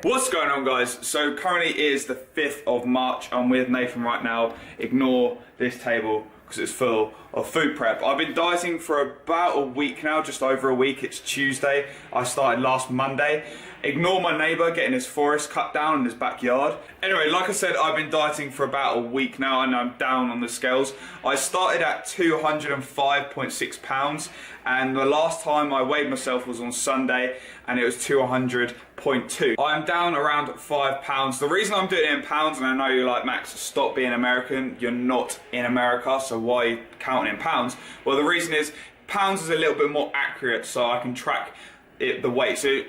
What's going on, guys? So currently it is the 5th of March. I'm with Nathan right now. Ignore this table because it's full of food prep. I've been dieting for about a week now, just over a week. It's Tuesday. I started last Monday. Ignore my neighbour getting his forest cut down in his backyard. Anyway, like I said, I've been dieting for about a week now and I'm down on the scales. I started at 205.6 pounds and the last time I weighed myself was on Sunday and it was 200.2. I'm down around 5 pounds. The reason I'm doing it in pounds, and I know you're like, Max, stop being American. You're not in America, so why are you counting in pounds? Well, the reason is pounds is a little bit more accurate, so I can track the weight. So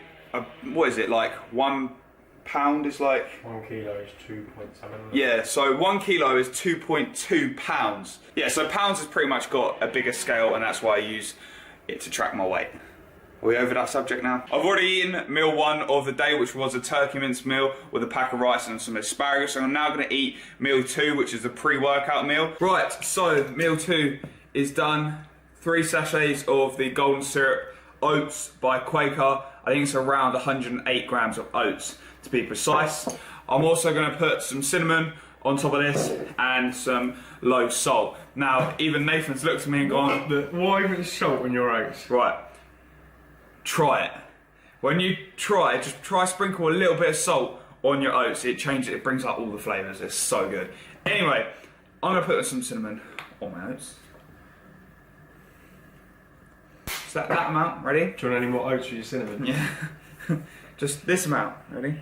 what is it, like 1 pound is like? 1 kilo is 2.7. Yeah, so 1 kilo is 2.2 pounds. Yeah, so pounds has pretty much got a bigger scale and that's why I use it to track my weight. Are we over that subject now? I've already eaten meal 1 of the day, which was a turkey mince meal with a pack of rice and some asparagus. And I'm now gonna eat meal 2, which is the pre-workout meal. Right, so meal 2 is done. 3 sachets of the golden syrup oats by Quaker. I think it's around 108 grams of oats to be precise. I'm also gonna put some cinnamon on top of this and some low salt. Now, even Nathan's looked at me and gone, Why even salt in your oats? right, try it. When you try, just try sprinkle a little bit of salt on your oats. It changes it, brings up all the flavours. It's so good. Anyway, I'm gonna put some cinnamon on my oats. Is that amount? Ready? Do you want any more oats with your cinnamon? Yeah. Just this amount. Ready?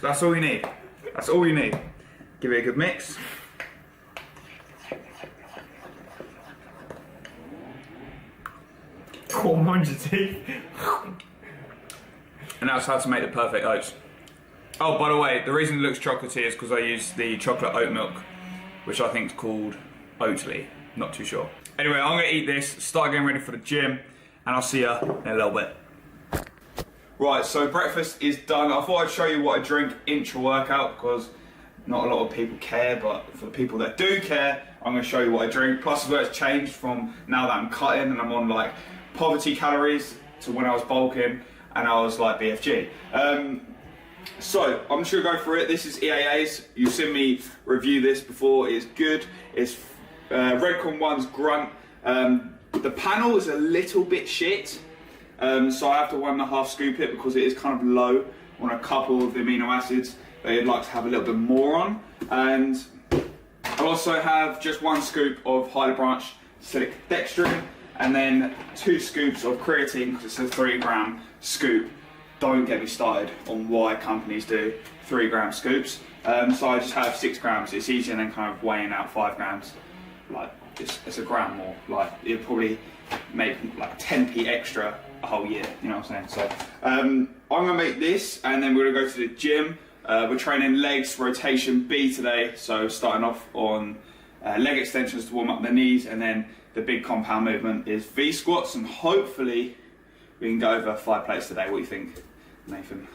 That's all you need. That's all you need. Give it a good mix. Oh, mind your teeth. And that's how to make the perfect oats. Oh, by the way, the reason it looks chocolatey is because I use the chocolate oat milk, which I think is called Oatly. Not too sure. Anyway, I'm gonna eat this, start getting ready for the gym, and I'll see you in a little bit. Right, so breakfast is done. I thought I'd show you what I drink intra-workout because not a lot of people care, but for the people that do care, I'm gonna show you what I drink. Plus, as well, it's changed from now that I'm cutting and I'm on like poverty calories to when I was bulking and I was like BFG. So I'm just gonna go through it. This is EAA's. You've seen me review this before. It's good. It's Redcon 1's Grunt. The panel is a little bit shit, so I have to 1.5 scoop it because it is kind of low on a couple of the amino acids that you'd like to have a little bit more on. And I also have just 1 scoop of Highly Branched Acidic Dextrin and then 2 scoops of creatine because it's a 3-gram scoop. Don't get me started on why companies do 3-gram scoops. So I just have 6 grams. It's easier than kind of weighing out 5 grams. Like it's a gram more. Like it'd probably make like 10p extra a whole year. You know what I'm saying? So I'm gonna make this, and then we're gonna go to the gym. We're training legs rotation B today. So starting off on leg extensions to warm up the knees, and then the big compound movement is V squats, and hopefully we can go over 5 plates today. What do you think, Nathan?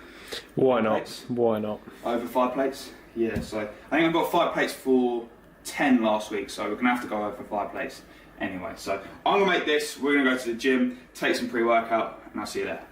Why not? Plates? Why not? Over 5 plates? Yeah, so I think I've got 5 plates for 10 last week, so we're gonna have to go over 5 plates anyway. So I'm gonna make this, we're gonna go to the gym, take some pre-workout, and I'll see you there.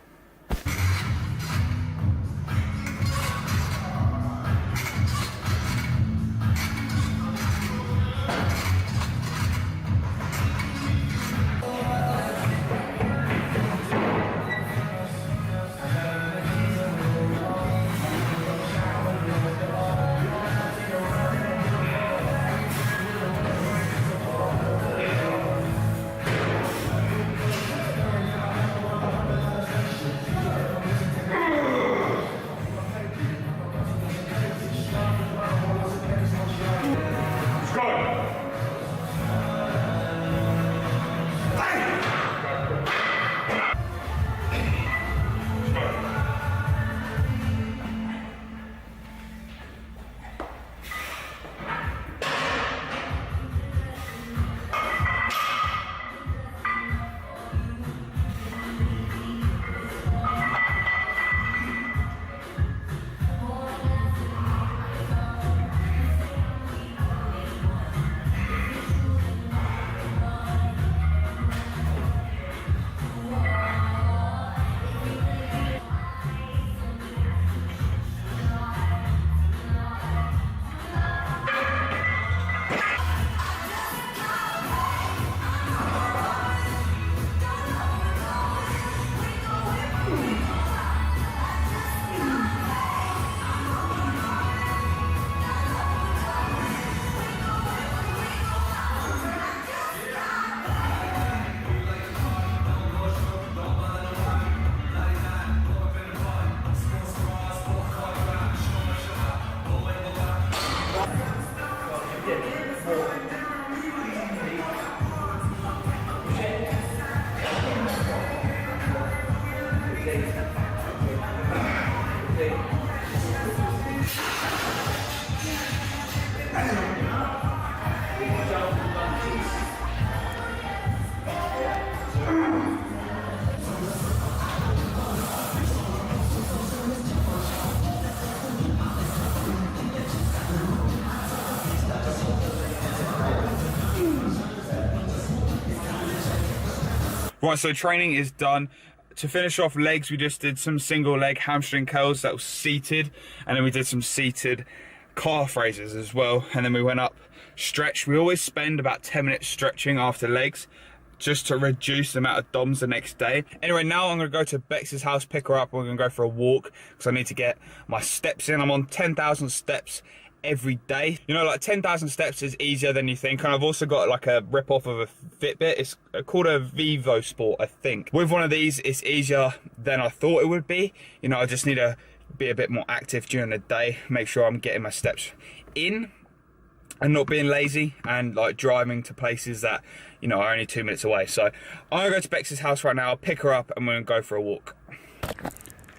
Right, so training is done. To finish off legs, we just did some single leg hamstring curls that was seated, and then we did some seated calf raises as well, and then we went up stretch. We always spend about 10 minutes stretching after legs just to reduce the amount of DOMs the next day. Anyway, now I'm gonna go to Bex's house, pick her up, and we're gonna go for a walk because I need to get my steps in. I'm on 10,000 steps every day. You know, like 10,000 steps is easier than you think. And I've also got like a rip off of a Fitbit. It's called a Vivo Sport, I think. With one of these, it's easier than I thought it would be. You know, I just need to be a bit more active during the day, make sure I'm getting my steps in and not being lazy and like driving to places that, you know, are only 2 minutes away. So I'm gonna go to Bex's house right now, I'll pick her up and we're gonna go for a walk.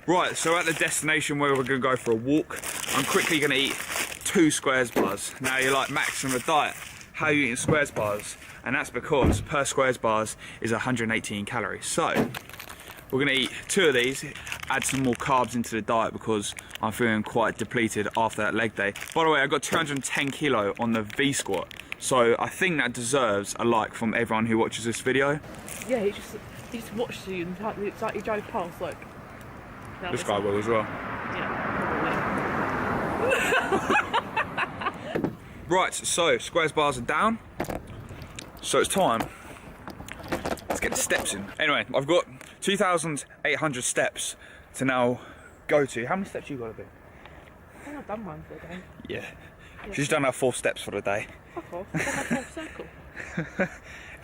Right, so at the destination where we're gonna go for a walk, I'm quickly gonna eat 2 squares bars. Now you're like, Max, on a diet, how are you eating squares bars? And that's because per squares bars is 118 calories. So we're gonna eat 2 of these, add some more carbs into the diet because I'm feeling quite depleted after that leg day. By the way, I got 210 kilo on the V squat. So I think that deserves a like from everyone who watches this video. Yeah, he just watched you and it's like he drove past like. This guy will as well. Yeah, probably. Right, so squares bars are down. So it's time. Let's get the steps in. Anyway, I've got 2,800 steps to now go to. How many steps you got to do? I think I've done mine for the day. Yeah. She's done her 4 steps for the day. Fuck off. I've done my full circle.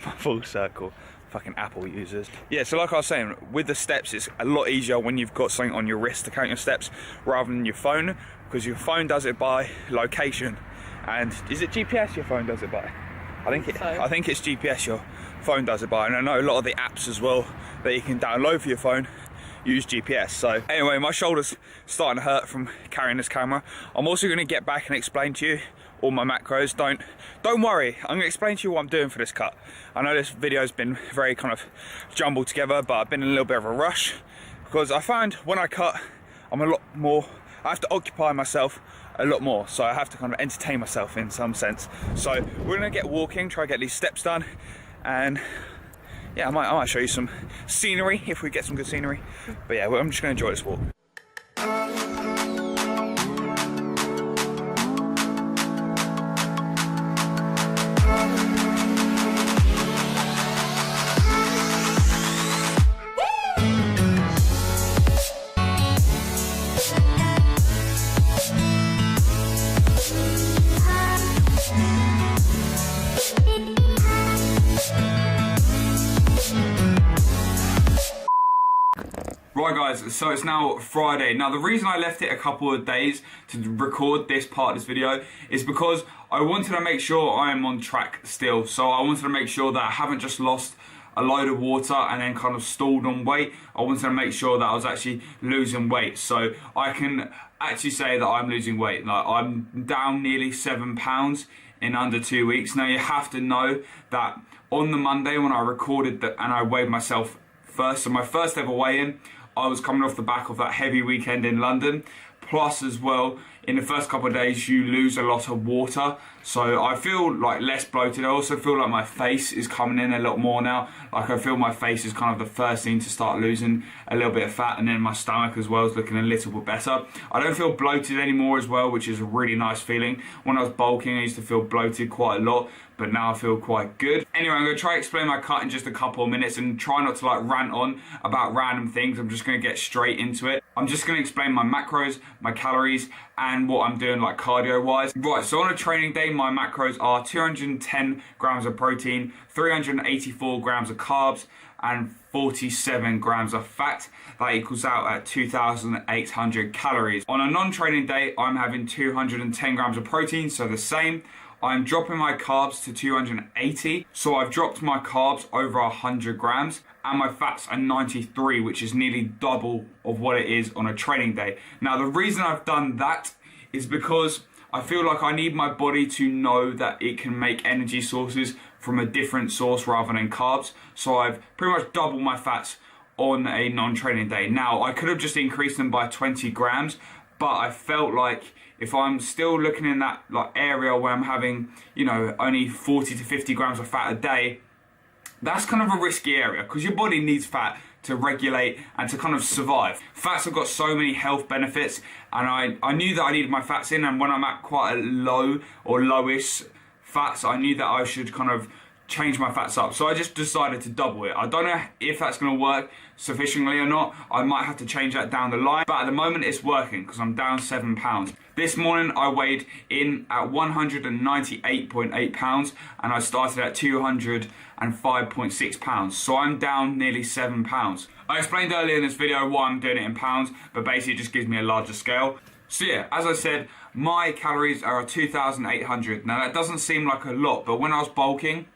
My full circle. Fucking Apple users. Yeah, so like I was saying, with the steps, it's a lot easier when you've got something on your wrist to count your steps rather than your phone, because your phone does it by location. And is it GPS your phone does it by? I think it's GPS your phone does it by. And I know a lot of the apps as well that you can download for your phone use GPS. So anyway, my shoulder's starting to hurt from carrying this camera. I'm also going to get back and explain to you all my macros. Don't worry, I'm going to explain to you what I'm doing for this cut. I know this video's been very kind of jumbled together, but I've been in a little bit of a rush because I found when I cut, I'm a lot more, I have to occupy myself a lot more, so I have to kind of entertain myself in some sense. So we're going to get walking, try to get these steps done, and yeah, I might show you some scenery if we get some good scenery. But yeah, I'm just going to enjoy this walk. Right guys, so it's now Friday. Now the reason I left it a couple of days to record this part of this video is because I wanted to make sure I am on track still. So I wanted to make sure that I haven't just lost a load of water and then kind of stalled on weight. I wanted to make sure that I was actually losing weight. So I can actually say that I'm losing weight. Like, I'm down nearly 7 pounds in under 2 weeks. Now you have to know that on the Monday when I recorded that and I weighed myself first, so my first ever weigh-in, I was coming off the back of that heavy weekend in London. Plus as well, in the first couple of days you lose a lot of water, so I feel like less bloated. I also feel like my face is coming in a lot more now. Like I feel my face is kind of the first thing to start losing a little bit of fat, and then my stomach as well is looking a little bit better. I don't feel bloated anymore as well, which is a really nice feeling. When I was bulking I used to feel bloated quite a lot, but now I feel quite good. Anyway, I'm going to try to explain my cut in just a couple of minutes and try not to like rant on about random things. I'm just going to get straight into it. I'm just going to explain my macros, my calories, and what I'm doing like cardio wise. Right, so on a training day, my macros are 210 grams of protein, 384 grams of carbs, and 47 grams of fat. That equals out at 2,800 calories. On a non-training day, I'm having 210 grams of protein, so the same. I'm dropping my carbs to 280, so I've dropped my carbs over 100 grams, and my fats are 93, which is nearly double of what it is on a training day. Now the reason I've done that is because I feel like I need my body to know that it can make energy sources from a different source rather than carbs. So I've pretty much doubled my fats on a non-training day. Now I could have just increased them by 20 grams, but I felt like if I'm still looking in that like area where I'm having, you know, only 40 to 50 grams of fat a day, that's kind of a risky area because your body needs fat to regulate and to kind of survive. Fats have got so many health benefits, and I knew that I needed my fats in, and when I'm at quite a low or lowish fats, I knew that I should kind of change my fats up. So I just decided to double it. I don't know if that's going to work sufficiently or not. I might have to change that down the line, but at the moment it's working because I'm down 7 pounds. This morning I weighed in at 198.8 pounds and I started at 205.6 pounds. So I'm down nearly 7 pounds. I explained earlier in this video why I'm doing it in pounds, but basically it just gives me a larger scale. So yeah, as I said, my calories are 2,800. Now that doesn't seem like a lot, but when I was bulking,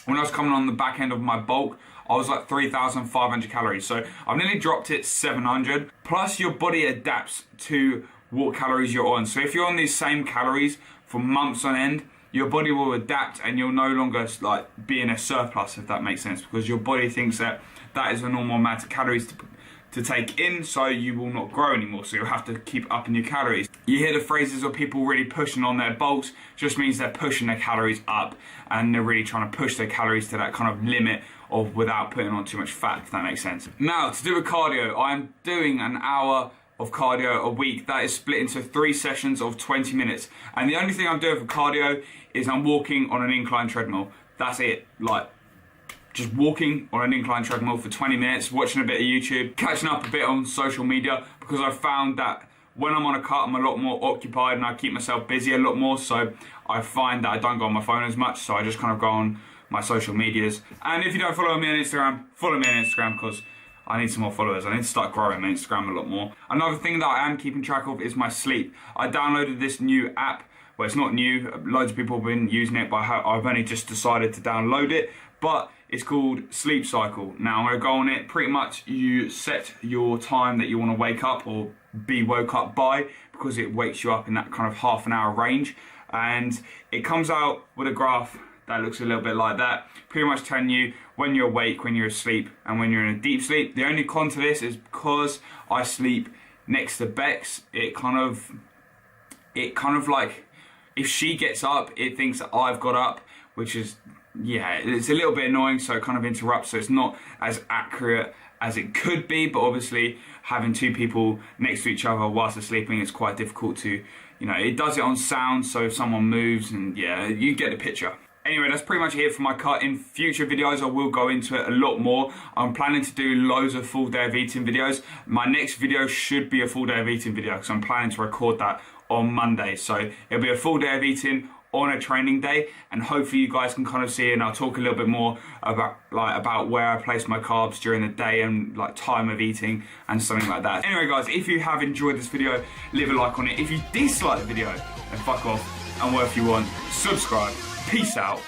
when I was coming on the back end of my bulk, I was like 3,500 calories. So I've nearly dropped it 700. Plus your body adapts to what calories you're on. So if you're on these same calories for months on end, your body will adapt and you'll no longer like be in a surplus, if that makes sense, because your body thinks that that is a normal amount of calories to take in, so you will not grow anymore, so you'll have to keep upping your calories. You hear the phrases of people really pushing on their bulks, just means they're pushing their calories up and they're really trying to push their calories to that kind of limit of without putting on too much fat, if that makes sense. Now, to do with cardio, I'm doing an hour of cardio a week. That is split into 3 sessions of 20 minutes. And the only thing I'm doing for cardio is I'm walking on an incline treadmill. That's it. Like, just walking on an incline treadmill for 20 minutes, watching a bit of YouTube, catching up a bit on social media, because I found that when I'm on a cut, I'm a lot more occupied and I keep myself busy a lot more, so I find that I don't go on my phone as much, so I just kind of go on my social medias. And if you don't follow me on Instagram, follow me on Instagram, because I need some more followers. I need to start growing my Instagram a lot more. Another thing that I am keeping track of is my sleep. I downloaded this new app. Well, it's not new. Loads of people have been using it, but I've only just decided to download it. But it's called Sleep Cycle. Now, I'm going to go on it. Pretty much you set your time that you want to wake up or be woke up by, because it wakes you up in that kind of half an hour range. And it comes out with a graph that looks a little bit like that, pretty much telling you when you're awake, when you're asleep, and when you're in a deep sleep. The only con to this is because I sleep next to Bex, it kind of like, if she gets up, it thinks that I've got up, which is, yeah, it's a little bit annoying, so it kind of interrupts, so it's not as accurate as it could be, but obviously having 2 people next to each other whilst they're sleeping, it's quite difficult to, you know, it does it on sound, so if someone moves, and yeah, you get the picture. Anyway, that's pretty much it for my cut. In future videos, I will go into it a lot more. I'm planning to do loads of full day of eating videos. My next video should be a full day of eating video, because I'm planning to record that on Monday. So it'll be a full day of eating on a training day, and hopefully you guys can kind of see, and I'll talk a little bit more about where I place my carbs during the day and like time of eating and something like that. Anyway guys, if you have enjoyed this video, leave a like on it. If you dislike the video, then fuck off, and what if you want, subscribe. Peace out.